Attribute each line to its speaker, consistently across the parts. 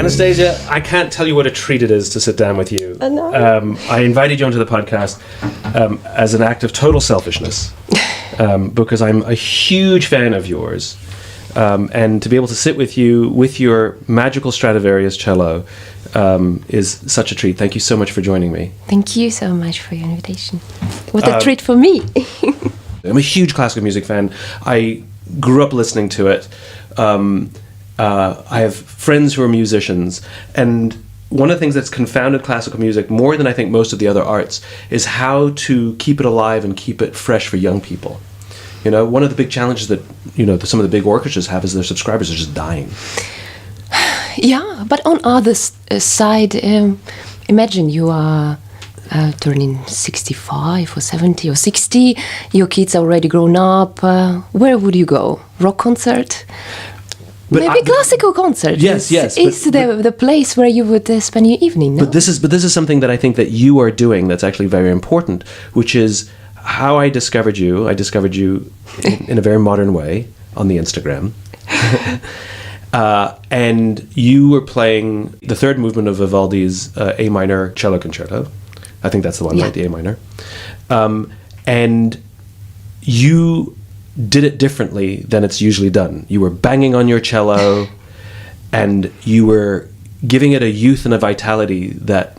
Speaker 1: Anastasia, I can't tell you what a treat it is to sit down with you.
Speaker 2: No.
Speaker 1: I invited you onto the podcast as an act of total selfishness because I'm a huge fan of yours. And to be able to sit with you with your magical Stradivarius cello is such a treat. Thank you so much for joining me.
Speaker 2: Thank you so much for your invitation. What a treat for me.
Speaker 1: I'm a huge classical music fan. I grew up listening to it. I have friends who are musicians, and one of the things that's confounded classical music more than I think most of the other arts is how to keep it alive and keep it fresh for young people. You know, one of the big challenges that, some of the big orchestras have is their subscribers are just dying.
Speaker 2: Yeah, but on other side, imagine you are turning 65 or 70 or 60, your kids are already grown up. Where would you go? Rock concert? Maybe classical concert.
Speaker 1: Yes.
Speaker 2: It's the place where you would spend your evening. No?
Speaker 1: But this is something that I think that you are doing that's actually very important, which is how I discovered you. I discovered you in a very modern way on the Instagram. And you were playing the third movement of Vivaldi's A minor cello concerto. I think that's the one, right? The A minor. And you did it differently than it's usually done. You were banging on your cello and you were giving it a youth and a vitality that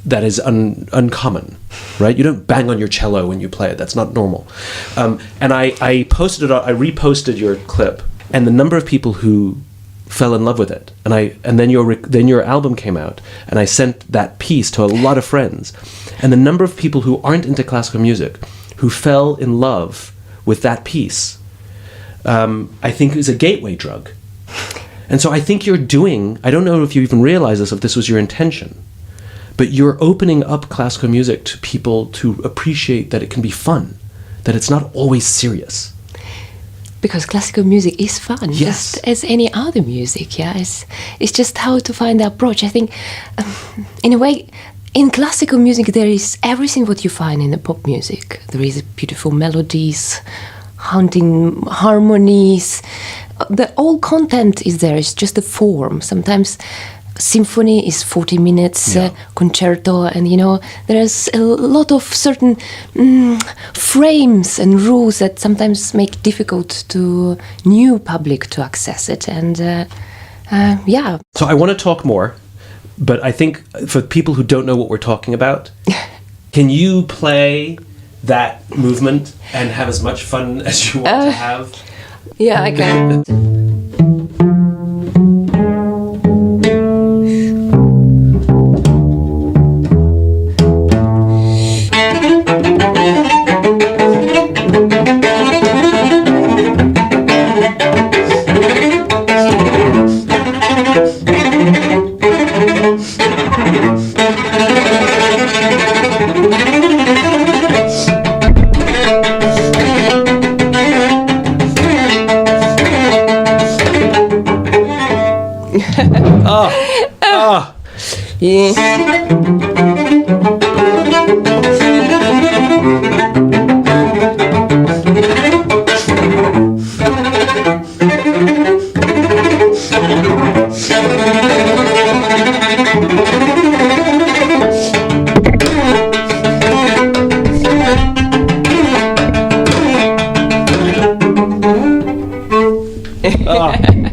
Speaker 1: is uncommon, right? You don't bang on your cello when you play it. That's not normal. And I posted it. I reposted your clip, and the number of people who fell in love with it. And then your album came out, and I sent that piece to a lot of friends. And the number of people who aren't into classical music who fell in love with that piece, I think is a gateway drug. And so I think I don't know if you even realize this, if this was your intention, but you're opening up classical music to people to appreciate that it can be fun, that it's not always serious.
Speaker 2: Because classical music is fun,
Speaker 1: yes,
Speaker 2: just as any other music, yeah. It's just how to find the approach. I think, in a way, in classical music there is everything what you find in the pop music. There is beautiful melodies, haunting harmonies. The whole content is there. It's just the form. Sometimes symphony is 40 minutes, concerto, and there's a lot of certain frames and rules that sometimes make difficult to new public to access it. And
Speaker 1: So I want to talk more, but I think for people who don't know what we're talking about, can you play that movement and have as much fun as you want to have?
Speaker 2: Yeah, I can. Yeah.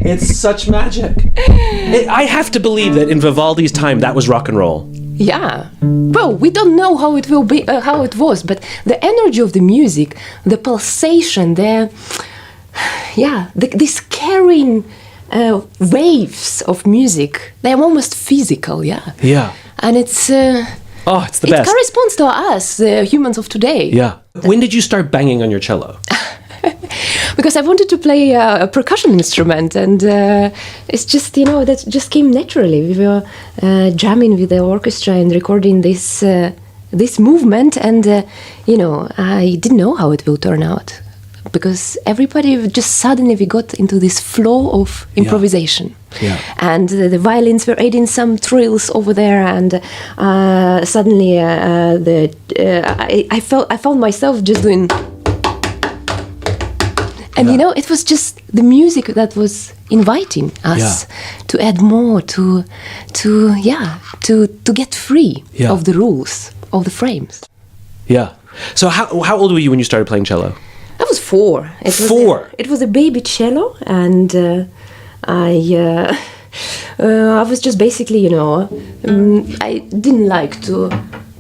Speaker 1: It's such magic. I have to believe that in Vivaldi's time, that was rock and roll.
Speaker 2: Yeah. Well, we don't know how it will be, how it was, but the energy of the music, the pulsation, these carrying waves of music, they're almost physical, yeah.
Speaker 1: Yeah.
Speaker 2: And it's
Speaker 1: the best.
Speaker 2: It corresponds to us, the humans of today.
Speaker 1: Yeah. When did you start banging on your cello?
Speaker 2: Because I wanted to play a percussion instrument, and it's just, that just came naturally. We were jamming with the orchestra and recording this movement, and I didn't know how it will turn out, because everybody just suddenly we got into this flow of improvisation.
Speaker 1: Yeah.
Speaker 2: And the violins were adding some trills over there, and suddenly I found myself just doing. And it was just the music that was inviting us to add more, to get free of the rules, of the frames.
Speaker 1: Yeah. So how old were you when you started playing cello?
Speaker 2: I was 4. It was a baby cello, and I was just basically, I didn't like to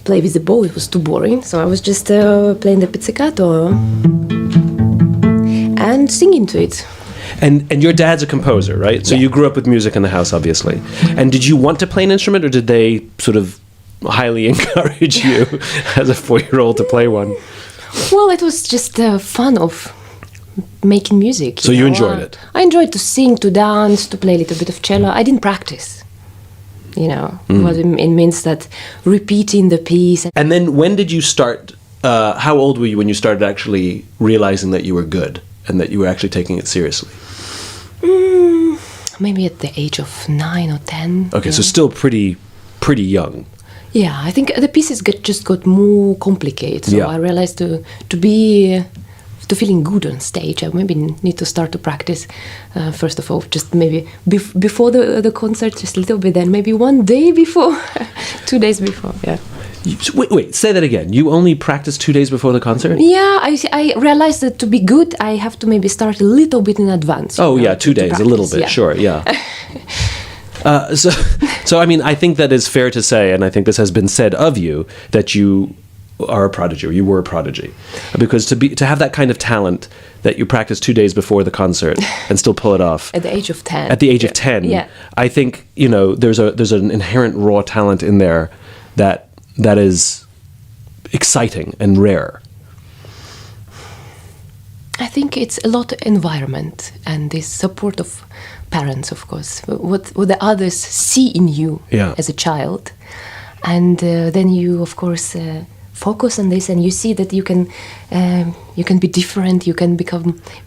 Speaker 2: play with the bow. It was too boring. So I was just playing the pizzicato and singing to it.
Speaker 1: And your dad's a composer, right? So you grew up with music in the house, obviously. And did you want to play an instrument, or did they sort of highly encourage you as a 4-year-old to play one?
Speaker 2: Well, it was just fun of making music.
Speaker 1: So you enjoyed it?
Speaker 2: I enjoyed to sing, to dance, to play a little bit of cello. I didn't practice. What it means that repeating the piece.
Speaker 1: And then when did you start, how old were you when you started actually realizing that you were good and that you were actually taking it seriously?
Speaker 2: Maybe at the age of 9 or 10.
Speaker 1: Okay, so still pretty young.
Speaker 2: Yeah, I think the pieces just got more complicated. So I realized to feeling good on stage, I maybe need to start to practice. First of all, just maybe before the concert, just a little bit. Then maybe one day before, 2 days before. Yeah.
Speaker 1: Wait, say that again. You only practiced 2 days before the concert?
Speaker 2: Yeah, I realized that to be good, I have to maybe start a little bit in advance.
Speaker 1: Oh, yeah, 2 days, a little bit, sure, yeah. So I mean, I think that is fair to say, and I think this has been said of you, that you are a prodigy, or you were a prodigy, because to have that kind of talent that you practice 2 days before the concert and still pull it off
Speaker 2: at the age of 10.
Speaker 1: At the age of 10, I think there's an inherent raw talent in there that is exciting and rare.
Speaker 2: I think it's a lot of environment and this support of parents, of course, what the others see in you as a child, and then you, of course, focus on this, and you see that you can be different. You can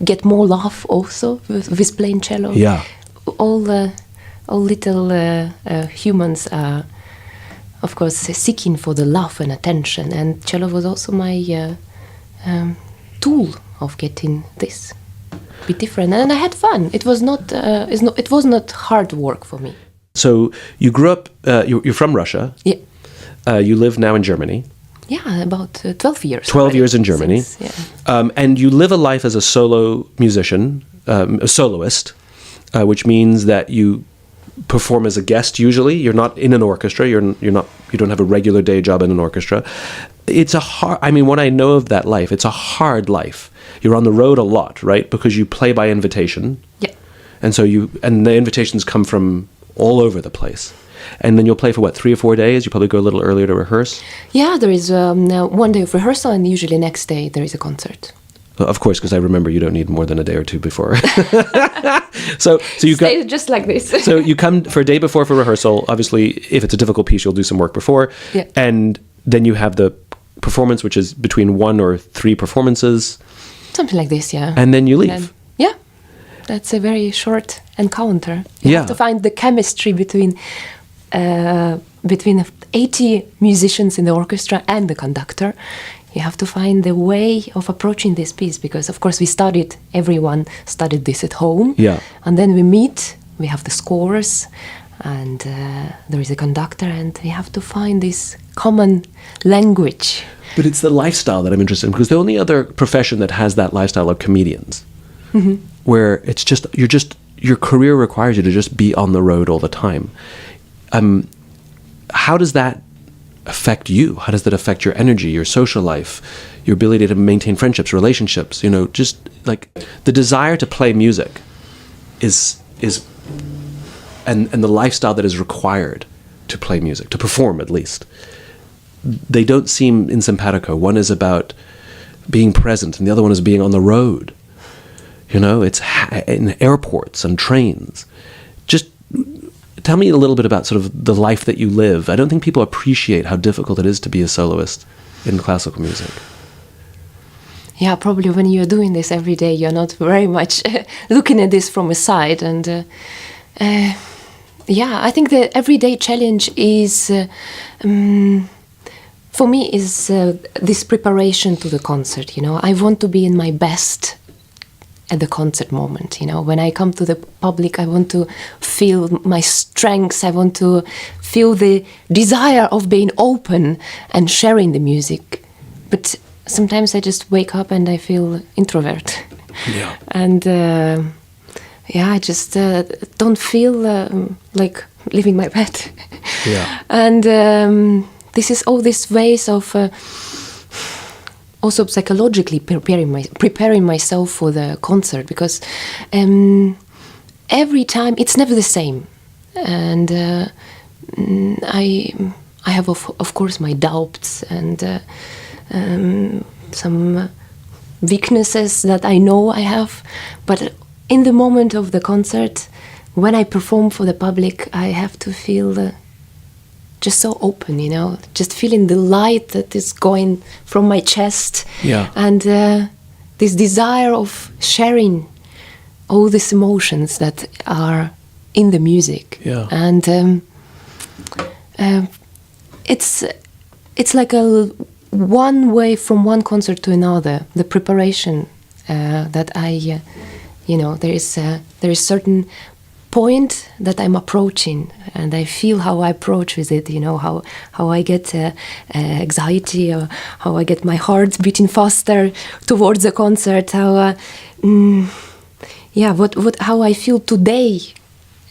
Speaker 2: get more love also with playing cello.
Speaker 1: Yeah,
Speaker 2: all little humans are, of course, seeking for the love and attention, and cello was also my tool of getting this be different, and I had fun. It was not hard work for me.
Speaker 1: So you grew up. You're from Russia.
Speaker 2: Yeah.
Speaker 1: You live now in Germany.
Speaker 2: Yeah, about 12 years.
Speaker 1: 12 years in Germany. And you live a life as a solo musician, a soloist, which means that you perform as a guest usually. You're not in an orchestra. You don't have a regular day job in an orchestra. It's what I know of that life, it's a hard life. You're on the road a lot, right? Because you play by invitation.
Speaker 2: Yeah.
Speaker 1: And so the invitations come from all over the place. And then you'll play for 3 or 4 days? You probably go a little earlier to rehearse?
Speaker 2: Yeah, there is one day of rehearsal, and usually next day there is a concert.
Speaker 1: Well, of course, because I remember you don't need more than a day or two before. so you
Speaker 2: stay just like this.
Speaker 1: So you come for a day before for rehearsal. Obviously, if it's a difficult piece, you'll do some work before.
Speaker 2: Yeah.
Speaker 1: And then you have the performance, which is between 1 or 3 performances.
Speaker 2: Something like this, yeah.
Speaker 1: And then you leave.
Speaker 2: Yeah. That's a very short encounter. You have to find the chemistry between 80 musicians in the orchestra and the conductor. You have to find the way of approaching this piece, because of course everyone studied this at home.
Speaker 1: Yeah.
Speaker 2: And then we meet, we have the scores, and there is a conductor, and we have to find this common language.
Speaker 1: But it's the lifestyle that I'm interested in, because the only other profession that has that lifestyle are comedians, where it's just your career requires you to just be on the road all the time. How does that affect you? How does that affect your energy, your social life, your ability to maintain friendships, relationships? Just like the desire to play music is and the lifestyle that is required to play music, to perform at least. They don't seem in simpatico. One is about being present, and the other one is being on the road. It's in airports and trains. Just tell me a little bit about sort of the life that you live. I don't think people appreciate how difficult it is to be a soloist in classical music.
Speaker 2: Yeah, probably when you're doing this every day, you're not very much looking at this from a side. And I think the everyday challenge is, for me, is this preparation to the concert. I want to be in my best at the concert moment. When I come to the public, I want to feel my strengths. I want to feel the desire of being open and sharing the music. But sometimes I just wake up and I feel introvert.
Speaker 1: Yeah.
Speaker 2: And I just don't feel like leaving my bed.
Speaker 1: Yeah.
Speaker 2: And this is all these ways of also psychologically preparing myself for the concert, because every time it's never the same. And I have of course my doubts and some weaknesses that I know I have, but in the moment of the concert, when I perform for the public, I have to feel just so open, just feeling the light that is going from my chest.
Speaker 1: Yeah.
Speaker 2: And this desire of sharing all these emotions that are in the music.
Speaker 1: Yeah.
Speaker 2: And it's like a one way from one concert to another. The preparation that I, there is certain point that I'm approaching, and I feel how I approach with it. How I get anxiety, or how I get my heart beating faster towards the concert. How how I feel today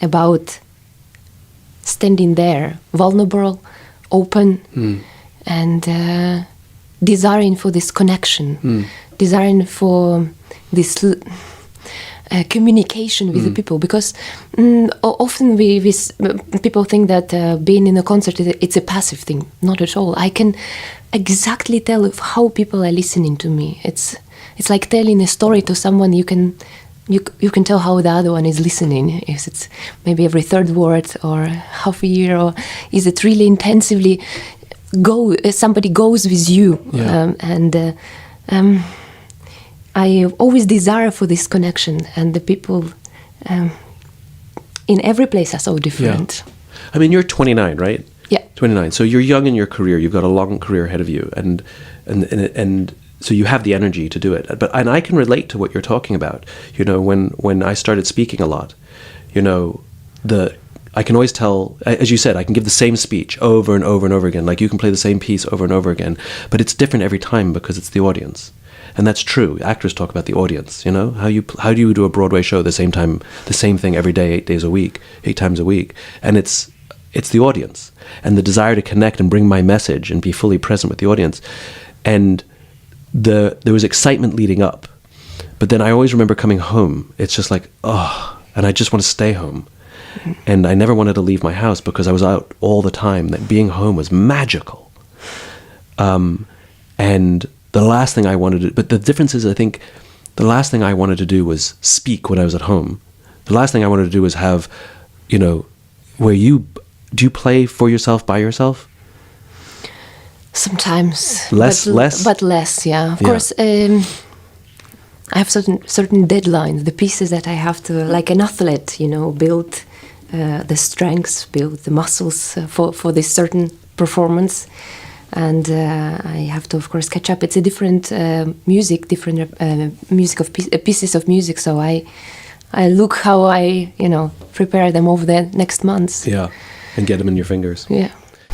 Speaker 2: about standing there, vulnerable, open, and desiring for this connection, desiring for this communication with the people. Because often people think that being in a concert it's a passive thing. Not at all. I can exactly tell how people are listening to me. It's like telling a story to someone. You can tell how the other one is listening. If it's maybe every third word or half a year, or is it really intensively somebody goes with you.
Speaker 1: Yeah.
Speaker 2: I always desire for this connection, and the people in every place are so different.
Speaker 1: Yeah. I mean, you're 29, right?
Speaker 2: Yeah.
Speaker 1: 29. So you're young in your career. You've got a long career ahead of you, and so you have the energy to do it. And I can relate to what you're talking about. When I started speaking a lot, I can always tell, as you said, I can give the same speech over and over and over again. Like, you can play the same piece over and over again, but it's different every time because it's the audience. And that's true. Actors talk about the audience, How do you do a Broadway show the same thing every day, 8 times a week? And it's the audience and the desire to connect and bring my message and be fully present with the audience. And there was excitement leading up. But then I always remember coming home. It's just like, and I just want to stay home. And I never wanted to leave my house because I was out all the time. That being home was magical. And the last thing I wanted to, but the difference is, I think the last thing I wanted to do was speak when I was at home. The last thing I wanted to do was have, do you play for yourself, by yourself?
Speaker 2: Sometimes.
Speaker 1: Less?
Speaker 2: But less, yeah. Of course, I have certain deadlines, the pieces that I have to, like an athlete, build the strengths, build the muscles for this certain performance. And I have to, of course, catch up. It's a different music, different pieces of music. So I look how I, prepare them over the next months.
Speaker 1: Yeah, and get them in your fingers.
Speaker 2: Yeah.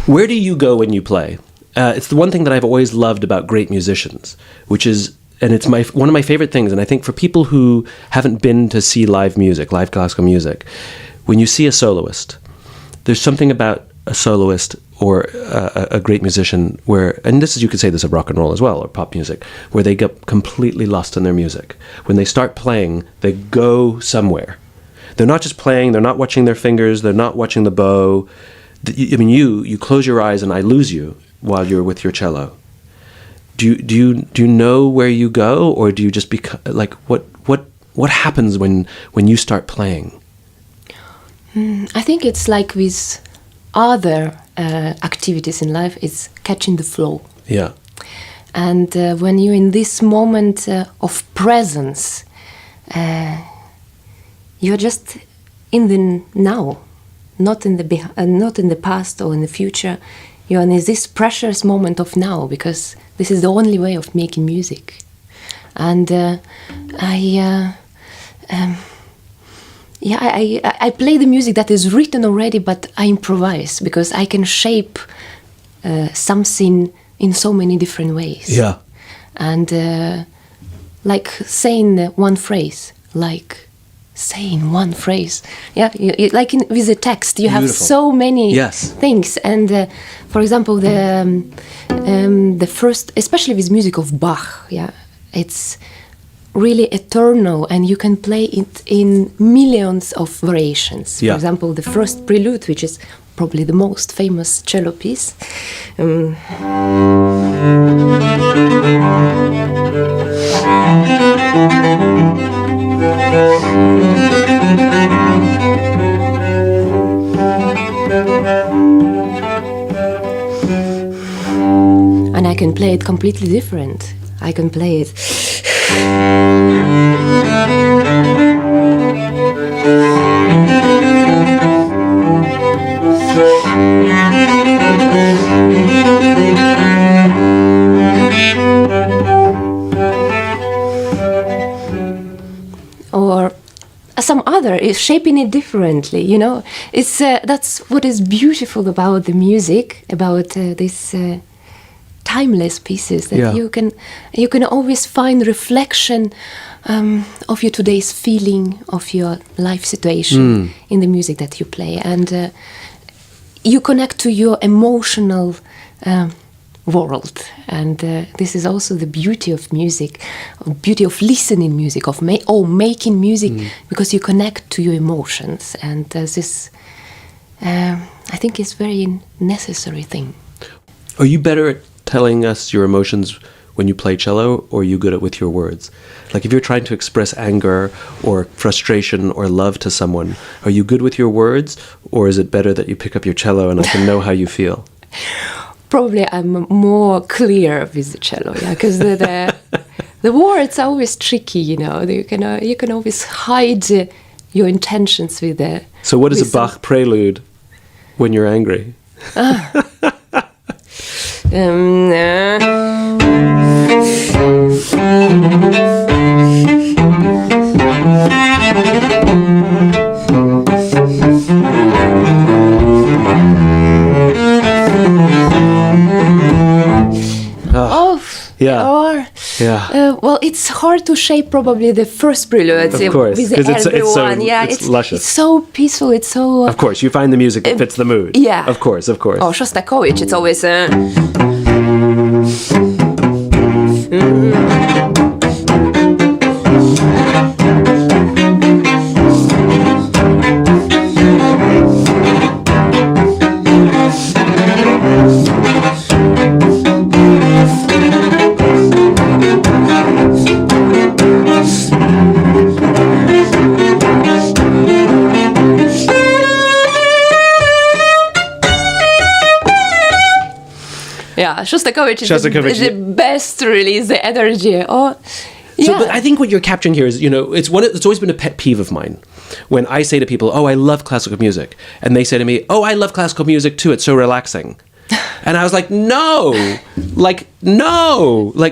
Speaker 1: Where do you go when you play? It's the one thing that I've always loved about great musicians, which is, and it's one of my favorite things. And I think for people who haven't been to see live classical music, when you see a soloist, there's something about a soloist or a great musician where, and you could say this of rock and roll as well, or pop music, where they get completely lost in their music. When they start playing, they go somewhere. They're not just playing, they're not watching their fingers, they're not watching the bow. I mean, you close your eyes and I lose you while you're with your cello. Do you know where you go, or do you just like what happens when you start playing?
Speaker 2: I think it's like with other activities in life, it's catching the flow.
Speaker 1: Yeah.
Speaker 2: And when you're in this moment of presence, you're just in the now, not in the past or in the future. You're in this precious moment of now, because this is the only way of making music. And I play the music that is written already, but I improvise because I can shape something in so many different ways.
Speaker 1: Yeah.
Speaker 2: And like saying one phrase, like with the text, you have
Speaker 1: Beautiful.
Speaker 2: so many
Speaker 1: Yes.
Speaker 2: things. And for example, the first, especially with music of Bach, it's really eternal, and you can play it in millions of variations.
Speaker 1: Yeah.
Speaker 2: For example, the first prelude, which is probably the most famous cello piece. And I can play it completely different. I can play it. Or some other is shaping it differently, you know. It's that's what is beautiful about the music, about this timeless pieces, that you can always find reflection of your today's feeling, of your life situation in the music that you play, and you connect to your emotional world. And this is also the beauty of music, beauty of listening music, of making music, because you connect to your emotions, and this I think is very necessary thing.
Speaker 1: Are you better at telling us your emotions when you play cello, or are you good at with your words? Like if you're trying to express anger or frustration or love to someone, are you good with your words, or is it better that you pick up your cello and I can know how you feel?
Speaker 2: Probably I'm more clear with the cello, because the words are always tricky, you know. You can always hide your intentions with the.
Speaker 1: So what is a Bach prelude when you're angry?
Speaker 2: Well, it's hard to shape probably the first prelude.
Speaker 1: Of course,
Speaker 2: because
Speaker 1: it's luscious.
Speaker 2: It's so peaceful. It's so.
Speaker 1: Of course, you find the music that fits the mood.
Speaker 2: Yeah.
Speaker 1: Of course.
Speaker 2: Oh, Shostakovich, it's always. Shostakovich is the best release, the energy.
Speaker 1: But I think what you're capturing here is, you know, it's always been a pet peeve of mine. When I say to people, oh, I love classical music, and they say to me, oh, I love classical music too, it's so relaxing. And I was like, no,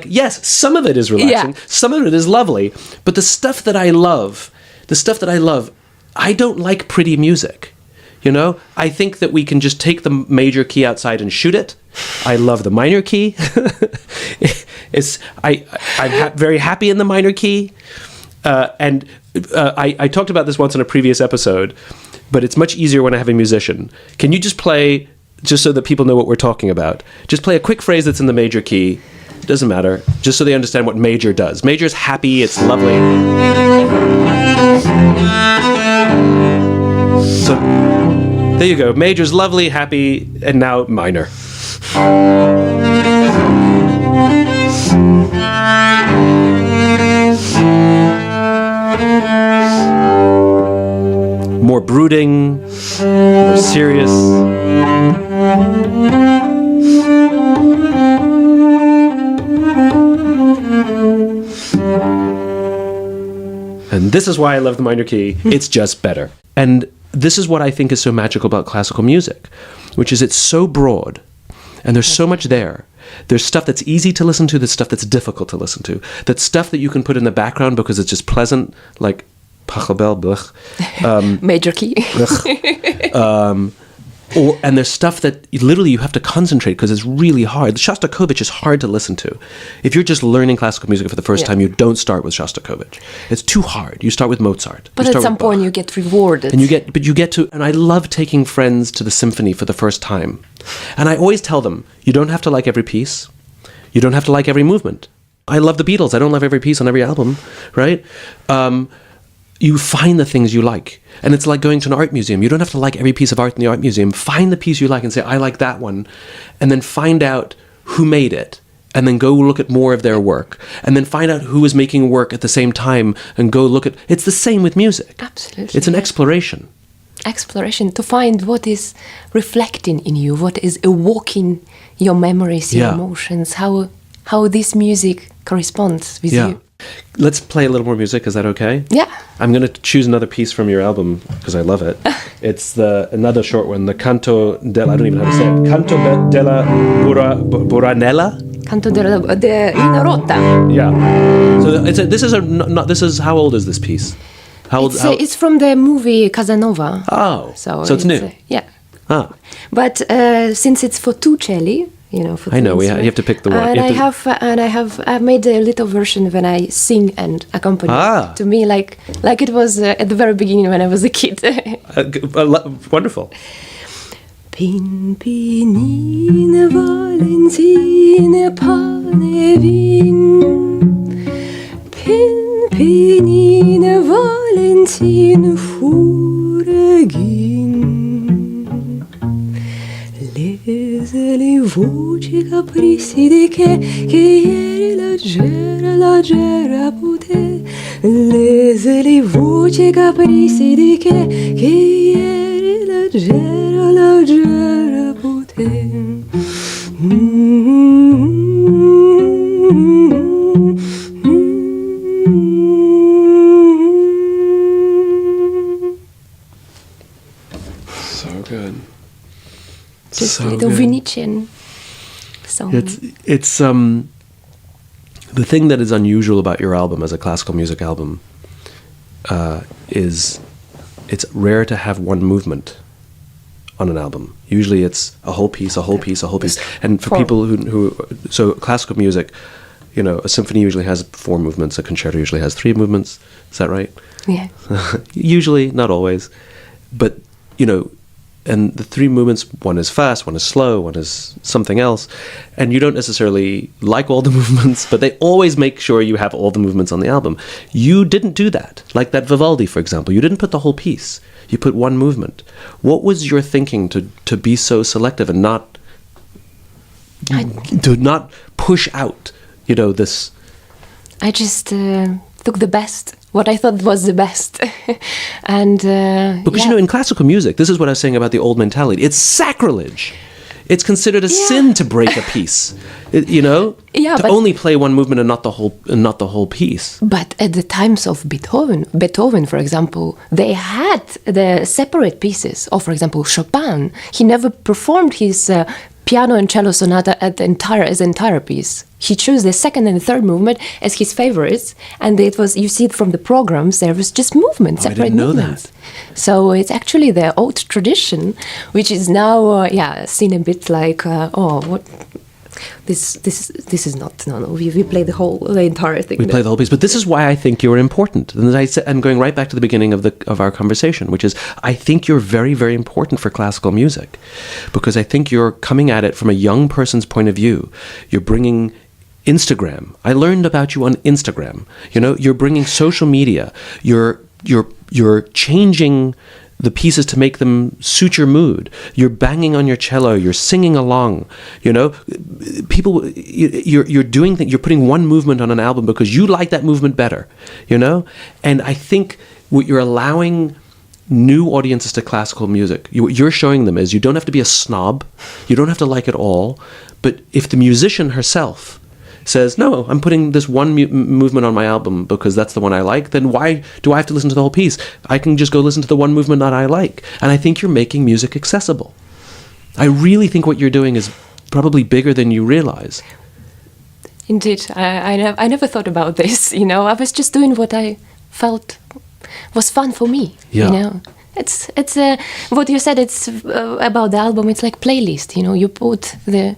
Speaker 1: yes, some of it is relaxing, some of it is lovely, but the stuff that I love, I don't like pretty music. You know, I think that we can just take the major key outside and shoot it. I love the minor key. I'm very happy in the minor key. And I talked about this once in a previous episode, but it's much easier when I have a musician. Can you just play, just so that people know what we're talking about, just play a quick phrase that's in the major key. Doesn't matter, just so they understand what major does. Major is happy, it's lovely. So there you go. Major's lovely, happy, and now minor. More brooding, more serious. And this is why I love the minor key. It's just better. And this is what I think is so magical about classical music, which is it's so broad, and there's so much there. There's stuff that's easy to listen to, there's stuff that's difficult to listen to. That's stuff that you can put in the background because it's just pleasant, like Pachelbel, blech.
Speaker 2: Major key.
Speaker 1: And there's stuff that literally you have to concentrate because it's really hard. Shostakovich is hard to listen to. If you're just learning classical music for the first time, you don't start with Shostakovich. It's too hard. You start with Mozart.
Speaker 2: But at some point you get rewarded.
Speaker 1: And you get to, and I love taking friends to the symphony for the first time. And I always tell them, you don't have to like every piece. You don't have to like every movement. I love the Beatles. I don't love every piece on every album, right? You find the things you like. And it's like going to an art museum. You don't have to like every piece of art in the art museum. Find the piece you like and say, I like that one. And then find out who made it. And then go look at more of their work. And then find out who was making work at the same time and go look at... It's the same with music.
Speaker 2: Absolutely.
Speaker 1: It's an exploration.
Speaker 2: Exploration, to find what is reflecting in you, what is evoking your memories, your emotions, how this music corresponds with you.
Speaker 1: Let's play a little more music. Is that okay?
Speaker 2: Yeah.
Speaker 1: I'm going to choose another piece from your album because I love it. It's another short one, the Canto della... I don't even know how to say it. Canto della Buranella?
Speaker 2: Canto della Rota.
Speaker 1: Yeah. So this is how old is this piece?
Speaker 2: It's from the movie Casanova.
Speaker 1: Oh. So it's new.
Speaker 2: Yeah.
Speaker 1: Ah.
Speaker 2: But since it's for two celli, for
Speaker 1: I know you have to pick the one.
Speaker 2: I've made a little version when I sing and accompany. To me, like it was at the very beginning when I was a kid.
Speaker 1: Wonderful.
Speaker 2: Pin pinine valentine pane vin. Pin pinine valentine furegin. Le voci capricci di che ieri leggera poté. Le voci capricci di che ieri leggera poté.
Speaker 1: So good.
Speaker 2: Just a little Venetian song.
Speaker 1: It's the thing that is unusual about your album as a classical music album is it's rare to have one movement on an album. Usually it's a whole piece. And for people who so classical music, a symphony usually has 4 movements, a concerto usually has 3 movements. Is that right?
Speaker 2: Yeah.
Speaker 1: Usually, not always. But, and the 3 movements, one is fast, one is slow, one is something else. And you don't necessarily like all the movements, but they always make sure you have all the movements on the album. You didn't do that. Like that Vivaldi, for example. You didn't put the whole piece. You put one movement. What was your thinking to be so selective and to not push out, this...
Speaker 2: I just took the best, what I thought was the best. And
Speaker 1: because in classical music, this is what I was saying about the old mentality. It's sacrilege. It's considered a sin to break a piece. To only play one movement and not the whole piece.
Speaker 2: But at the times of Beethoven, for example, they had the separate pieces. Or, for example, Chopin, he never performed his piano and cello sonata as entire piece. He chose the second and the third movement as his favorites, and it was, you see it from the programs, there was just movements, separate movements.
Speaker 1: That.
Speaker 2: So it's actually the old tradition, which is now seen a bit like what. This is not we play the entire thing.
Speaker 1: We play the whole piece, but this is why I think you're important. And as I said, I'm going right back to the beginning of our conversation, which is I think you're very, very important for classical music, because I think you're coming at it from a young person's point of view. You're bringing Instagram. I learned about you on Instagram. You're bringing social media. You're changing the pieces to make them suit your mood. You're banging on your cello. You're singing along. People. You're doing things. You're putting one movement on an album because you like that movement better. And I think what you're allowing new audiences to classical music, what you're showing them is you don't have to be a snob. You don't have to like it all. But if the musician herself says, no, I'm putting this one movement on my album because that's the one I like, then why do I have to listen to the whole piece? I can just go listen to the one movement that I like. And I think you're making music accessible. I really think what you're doing is probably bigger than you realize.
Speaker 2: Indeed. I never thought about this, I was just doing what I felt was fun for me.
Speaker 1: Yeah.
Speaker 2: You know, it's what you said. It's about the album. It's like playlist. You know, you put the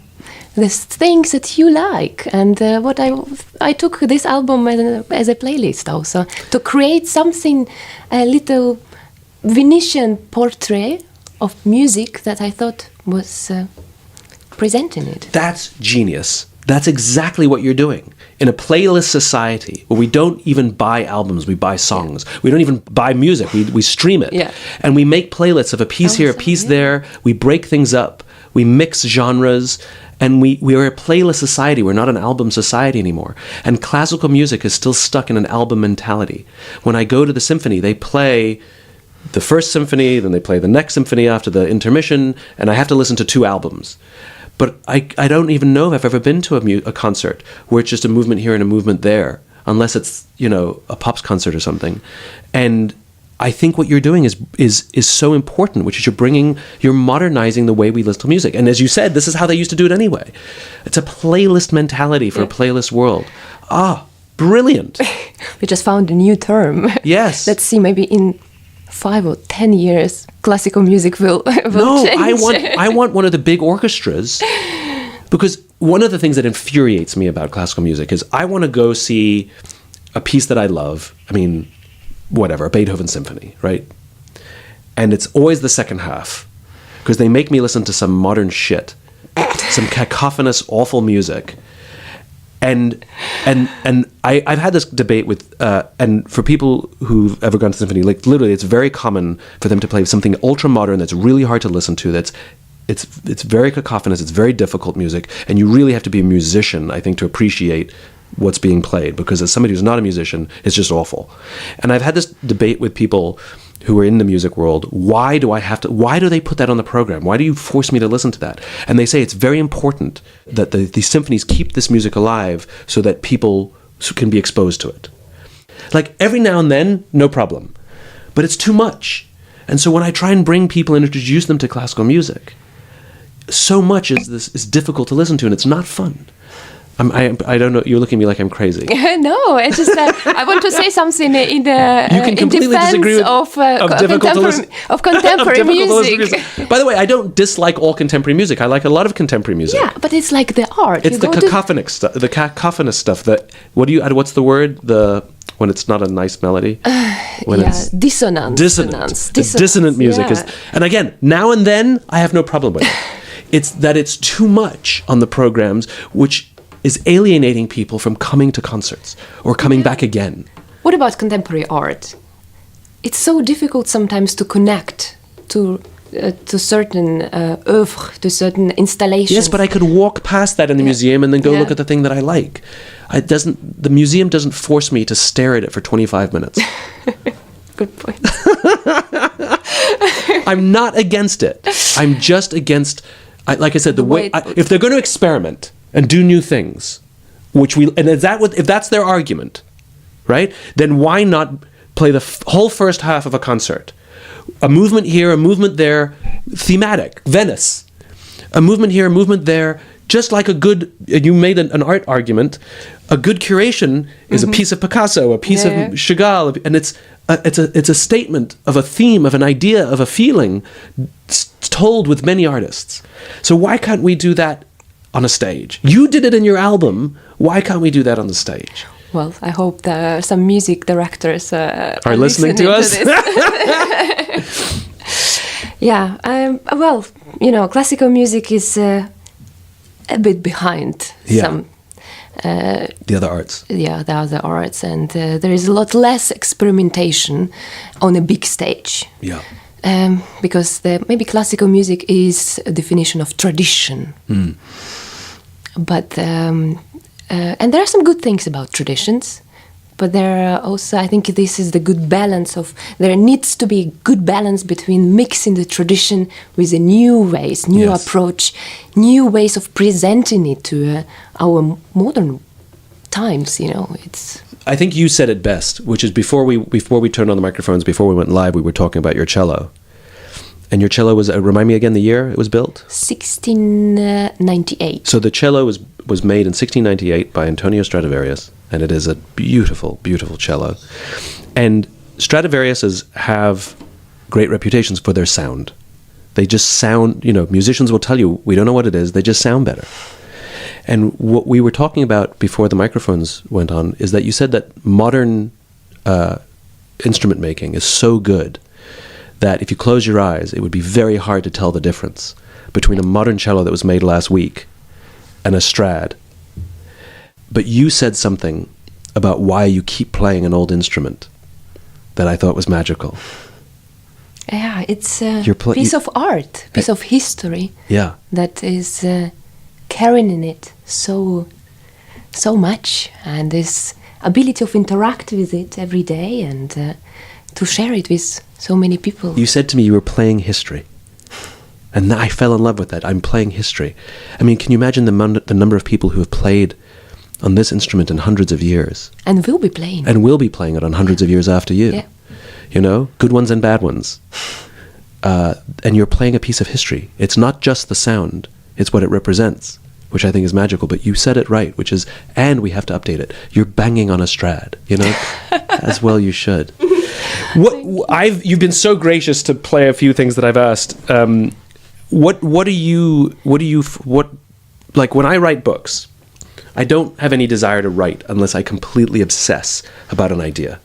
Speaker 2: things that you like, and what I took this album as a playlist also to create something, a little Venetian portrait of music that I thought was presenting it.
Speaker 1: That's genius. That's exactly what you're doing. In a playlist society where we don't even buy albums, we buy songs. We don't even buy music, we stream it.
Speaker 2: Yeah.
Speaker 1: And we make playlists of a piece here, a piece there. We break things up. We mix genres. And we are a playlist society. We're not an album society anymore. And classical music is still stuck in an album mentality. When I go to the symphony, they play the first symphony, then they play the next symphony after the intermission, and I have to listen to 2 albums. But I don't even know if I've ever been to a concert where it's just a movement here and a movement there, unless it's, you know, a Pops concert or something. And I think what you're doing is so important, which is you're modernizing the way we listen to music. And as you said, this is how they used to do it anyway. It's a playlist mentality for a playlist world. Brilliant.
Speaker 2: We just found a new term.
Speaker 1: Yes.
Speaker 2: Let's see, maybe in 5 or 10 years, classical music will change.
Speaker 1: I want one of the big orchestras, because one of the things that infuriates me about classical music is I want to go see a piece that I love. I mean, whatever, a Beethoven symphony, right? And it's always the second half, because they make me listen to some modern shit, some cacophonous, awful music. And I've had this debate with, and for people who've ever gone to symphony, like literally, it's very common for them to play something ultra modern that's really hard to listen to. It's very cacophonous. It's very difficult music, and you really have to be a musician, I think, to appreciate what's being played. Because as somebody who's not a musician, it's just awful. And I've had this debate with people who are in the music world. Why do they put that on the program? Why do you force me to listen to that? And they say it's very important that these symphonies keep this music alive so that people can be exposed to it. Like every now and then, no problem. But it's too much. And so when I try and bring people and introduce them to classical music, so much is difficult to listen to, and it's not fun. I don't know. You're looking at me like I'm crazy.
Speaker 2: No, it's just that I want to say something in
Speaker 1: completely
Speaker 2: defense
Speaker 1: disagree with,
Speaker 2: of contemporary music.
Speaker 1: By the way, I don't dislike all contemporary music. I like a lot of contemporary music.
Speaker 2: Yeah, but it's like the art.
Speaker 1: It's the cacophonic stuff. The cacophonous stuff. What's the word? When it's not a nice melody.
Speaker 2: Dissonance.
Speaker 1: Dissonant music is. And again, now and then, I have no problem with it. It's that it's too much on the programs, which is alienating people from coming to concerts or coming back again.
Speaker 2: What about contemporary art? It's so difficult sometimes to connect to certain oeuvres, to certain installations.
Speaker 1: Yes, but I could walk past that in the museum and then go look at the thing that I like. The museum doesn't force me to stare at it for 25 minutes.
Speaker 2: Good point.
Speaker 1: I'm not against it. I'm just against, like I said, if they're going to experiment and do new things, if that's their argument, right? Then why not play the whole first half of a concert? A movement here, a movement there, thematic, Venice. A movement here, a movement there, just like you made an art argument, a good curation is a piece of Picasso, a piece of Chagall, and it's a statement of a theme, of an idea, of a feeling told with many artists. So why can't we do that on a stage? You did it in your album. Why can't we do that on the stage?
Speaker 2: Well, I hope that some music directors are
Speaker 1: listening to us.
Speaker 2: Yeah. Well, classical music is a bit behind some.
Speaker 1: The other arts.
Speaker 2: Yeah, the other arts, and there is a lot less experimentation on a big stage.
Speaker 1: Yeah.
Speaker 2: Because maybe classical music is a definition of tradition. But and there are some good things about traditions, but there are also, I think this is the good balance there needs to be a good balance between mixing the tradition with the new ways, new approach, new ways of presenting it to our modern times. I
Speaker 1: think you said it best, which is before we turned on the microphones, before we went live, we were talking about your cello. And your cello was, remind me again the year it was built?
Speaker 2: 1698.
Speaker 1: So the cello was made in 1698 by Antonio Stradivarius, and it is a beautiful, beautiful cello. And Stradivariuses have great reputations for their sound. They just sound, musicians will tell you, we don't know what it is, they just sound better. And what we were talking about before the microphones went on is that you said that modern instrument making is so good that if you close your eyes, it would be very hard to tell the difference between a modern cello that was made last week and a Strad. But you said something about why you keep playing an old instrument that I thought was magical.
Speaker 2: Yeah, it's a piece of art, piece of history.
Speaker 1: Yeah.
Speaker 2: That is carrying in it so much, and this ability of interact with it every day and to share it with so many people.
Speaker 1: You said to me you were playing history. And I fell in love with that. I'm playing history. I mean, can you imagine the number of people who have played on this instrument in hundreds of years?
Speaker 2: And will be playing.
Speaker 1: And will be playing it on hundreds of years after you.
Speaker 2: Yeah.
Speaker 1: Good ones and bad ones. And you're playing a piece of history. It's not just the sound. It's what it represents, which I think is magical. But you said it right, which is, and we have to update it. You're banging on a Strad, as well you should. You've been so gracious to play a few things that I've asked. Like when I write books, I don't have any desire to write unless I completely obsess about an idea.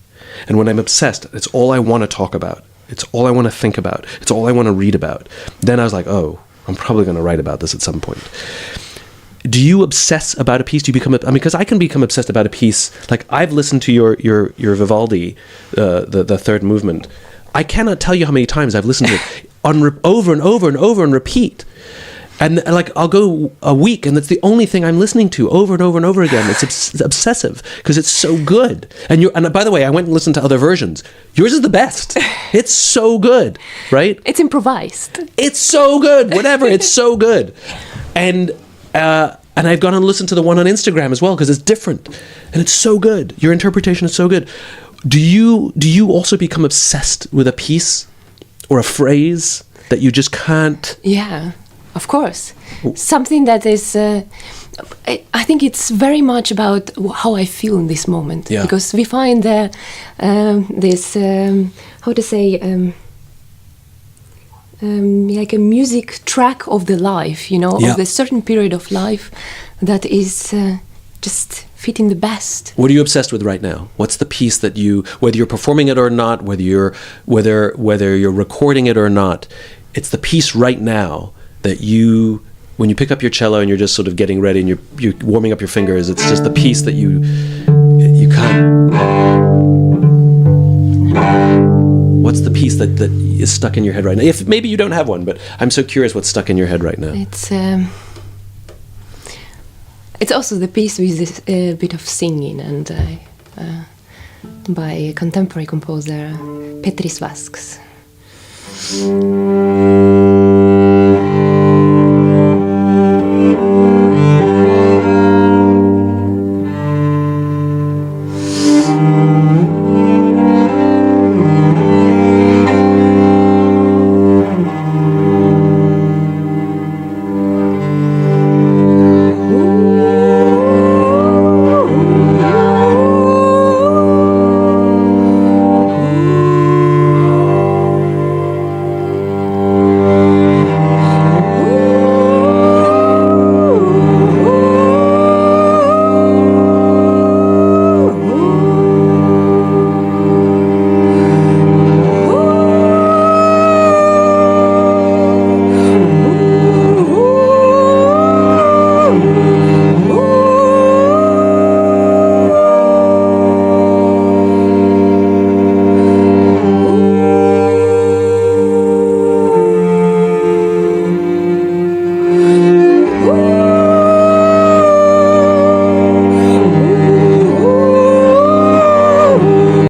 Speaker 1: And when I'm obsessed, it's all I want to talk about. It's all I want to think about. It's all I want to read about. Then I was like, oh, I'm probably going to write about this at some point. Do you obsess about a piece? Do you become? Because I can become obsessed about a piece. Like I've listened to your Vivaldi, the third movement. I cannot tell you how many times I've listened to it over and over and over and repeat. And like I'll go a week, and that's the only thing I'm listening to over and over and over again. It's obsessive because it's so good. And by the way, I went and listened to other versions. Yours is the best. It's so good, right?
Speaker 2: It's improvised.
Speaker 1: It's so good. Whatever. It's so good. And I've gone and listened to the one on Instagram as well because it's different, and it's so good. Your interpretation is so good. Do you also become obsessed with a piece or a phrase that you just can't?
Speaker 2: Yeah. Of course. Something that is, I think it's very much about how I feel in this moment.
Speaker 1: Yeah.
Speaker 2: Because we find this, how to say, like a music track of the life, of the certain period of life that is just fitting the best.
Speaker 1: What are you obsessed with right now? What's the piece that whether you're performing it or not, whether you're recording it or not, it's the piece right now that when you pick up your cello and you're just sort of getting ready and you're warming up your fingers, it's just the piece that you can't. What's the piece that is stuck in your head right now? If maybe you don't have one, but I'm so curious what's stuck in your head right now.
Speaker 2: It's also the piece with this bit of singing and by contemporary composer Petris Vasks.